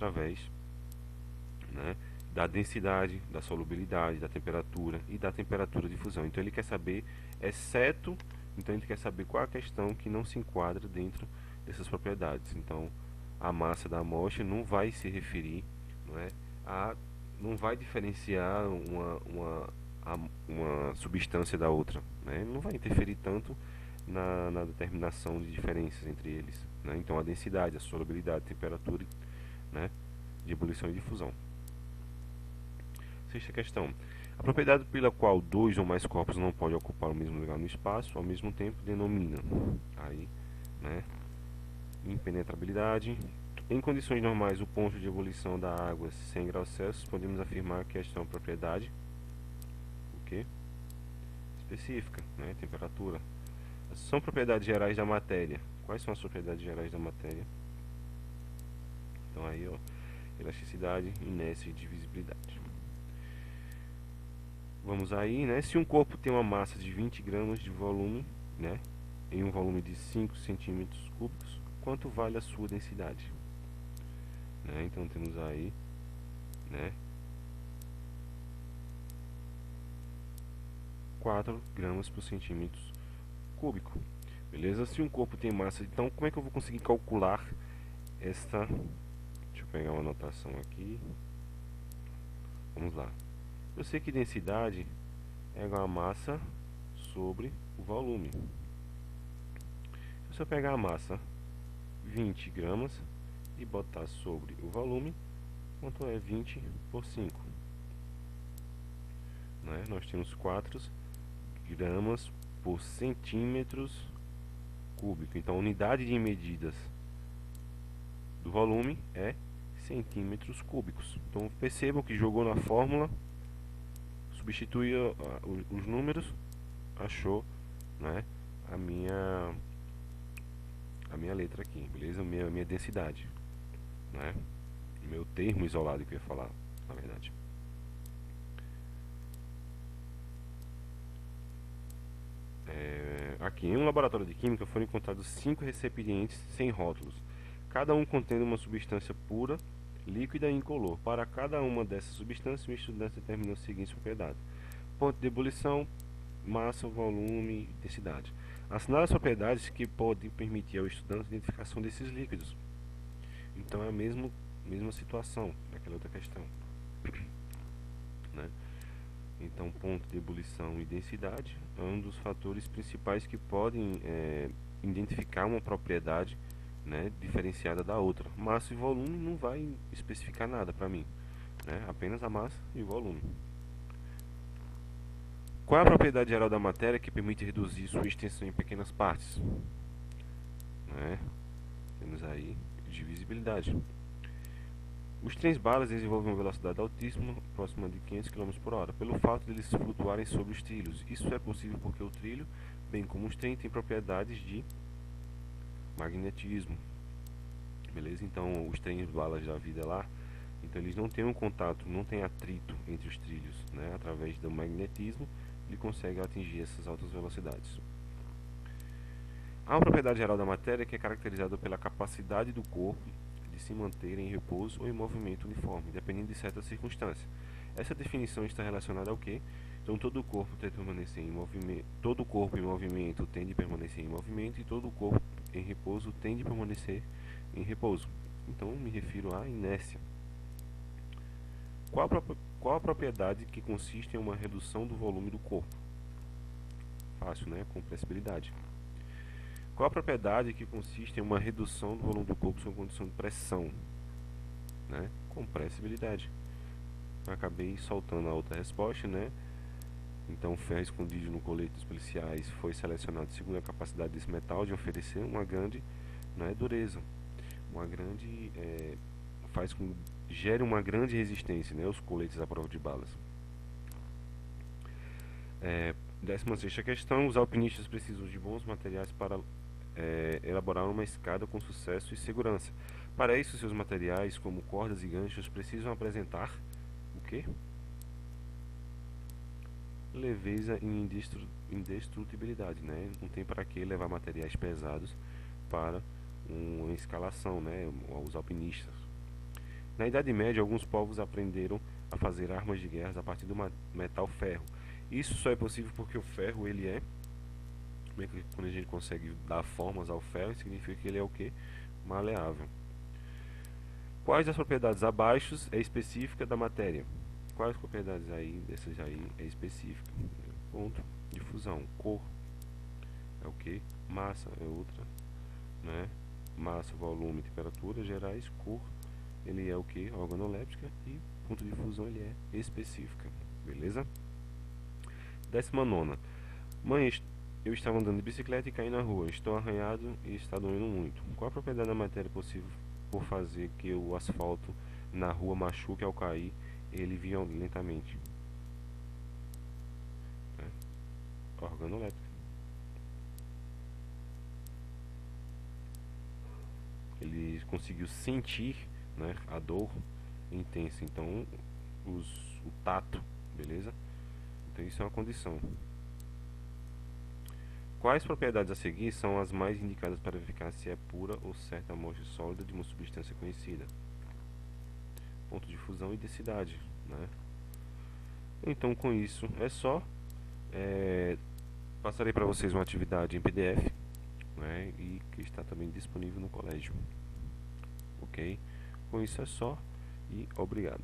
através, né, da densidade, da solubilidade, da temperatura e da temperatura de fusão. Então ele quer saber, exceto, então ele quer saber qual a questão que não se enquadra dentro dessas propriedades. Então a massa da amostra não vai se referir, não é, a, não vai diferenciar uma substância da outra, né? Não vai interferir tanto na determinação de diferenças entre eles, né? Então a densidade, a solubilidade, a temperatura, né, de ebulição e difusão. Sexta questão. A propriedade pela qual dois ou mais corpos não podem ocupar o mesmo lugar no espaço ao mesmo tempo denomina aí, né, impenetrabilidade. Em condições normais, o ponto de ebulição da água 100 graus Celsius, podemos afirmar que esta é uma propriedade o quê? Específica, né, temperatura. São propriedades gerais da matéria. Quais são as propriedades gerais da matéria? Então aí, ó, elasticidade, inércia e divisibilidade. Vamos aí, né? Se um corpo tem uma massa de 20 gramas de volume, né, em um volume de 5 centímetros cúbicos, quanto vale a sua densidade? Né? Então temos aí, né, 4 gramas por centímetro cúbico. Beleza? Se um corpo tem massa, então como é que eu vou conseguir calcular esta... Deixa eu pegar uma anotação aqui. Vamos lá. Eu sei que densidade é igual a massa sobre o volume. Se eu pegar a massa 20 gramas e botar sobre o volume, quanto é 20 por 5? Né? Nós temos 4 gramas por centímetros cúbico. Então a unidade de medidas do volume é centímetros cúbicos. Então percebam que jogou na fórmula, substitui os números, achou, né, a minha letra aqui, beleza? Minha densidade, né? Meu termo isolado que eu ia falar, na verdade. Aqui, em um laboratório de química foram encontrados 5 recipientes sem rótulos, cada um contendo uma substância pura, líquida e incolor. Para cada uma dessas substâncias, o estudante determinou as seguintes propriedades: ponto de ebulição, massa, volume e densidade. Assinalar as propriedades que podem permitir ao estudante a identificação desses líquidos. Então é a mesma situação daquela outra questão, né? Então ponto de ebulição e densidade é um dos fatores principais que podem identificar uma propriedade, né, diferenciada da outra. Massa e volume não vai especificar nada para mim, né? Apenas a massa e o volume. Qual é a propriedade geral da matéria que permite reduzir sua extensão em pequenas partes? Né? Temos aí divisibilidade. Os trens-balas desenvolvem uma velocidade altíssima, próxima de 500 km por hora, pelo fato de eles flutuarem sobre os trilhos. Isso é possível porque o trilho, bem como os trens, tem propriedades de magnetismo. Beleza? Então, os trens-balas da vida lá, então eles não têm um contato, não tem atrito entre os trilhos, né? Através do magnetismo, ele consegue atingir essas altas velocidades. Há uma propriedade geral da matéria que é caracterizada pela capacidade do corpo de se manter em repouso ou em movimento uniforme, dependendo de certas circunstâncias. Essa definição está relacionada ao quê? Então todo corpo tende a permanecer em movimento, todo corpo em movimento tende a permanecer em movimento e todo corpo em repouso tende a permanecer em repouso. Então me refiro à inércia. Qual a propriedade que consiste em uma redução do volume do corpo? Fácil, né? Compressibilidade. Qual a propriedade que consiste em uma redução do volume do corpo sob condição de pressão? Né? Compressibilidade. Acabei soltando a outra resposta, né? Então, o ferro escondido no colete dos policiais foi selecionado segundo a capacidade desse metal de oferecer uma grande, né, dureza. Uma grande... faz com que gere uma grande resistência, né? Os coletes à prova de balas. 16ª questão. Os alpinistas precisam de bons materiais para elaborar uma escada com sucesso e segurança. Para isso, seus materiais, como cordas e ganchos, precisam apresentar o quê? Leveza e indestrutibilidade, né? Não tem para que levar materiais pesados para uma escalação, né? Os alpinistas. Na Idade Média, alguns povos aprenderam a fazer armas de guerra a partir do metal ferro. Isso só é possível porque o ferro, ele é, quando a gente consegue dar formas ao ferro, significa que ele é o que? Maleável. Quais das propriedades abaixo é específica da matéria? Quais propriedades aí, dessas aí, é específica? Ponto de fusão. Cor é o que? Massa é outra, né? Massa, volume, temperatura gerais. Cor, ele é o que? Organoléptica. E ponto de fusão, ele é específica. Beleza? 19ª. Mãe, eu estava andando de bicicleta e caí na rua. Estou arranhado e está doendo muito. Qual a propriedade da matéria possível por fazer que o asfalto na rua machuque ao cair ele violentamente? Organoléptica. Ele conseguiu sentir, né, a dor intensa. Então, o tato, beleza? Então, isso é uma condição. Quais propriedades a seguir são as mais indicadas para verificar se é pura ou certa amostra sólida de uma substância conhecida? Ponto de fusão e densidade, né? Então, com isso é só. Passarei para vocês uma atividade em PDF, né, e que está também disponível no colégio. Ok? Com isso é só e obrigado.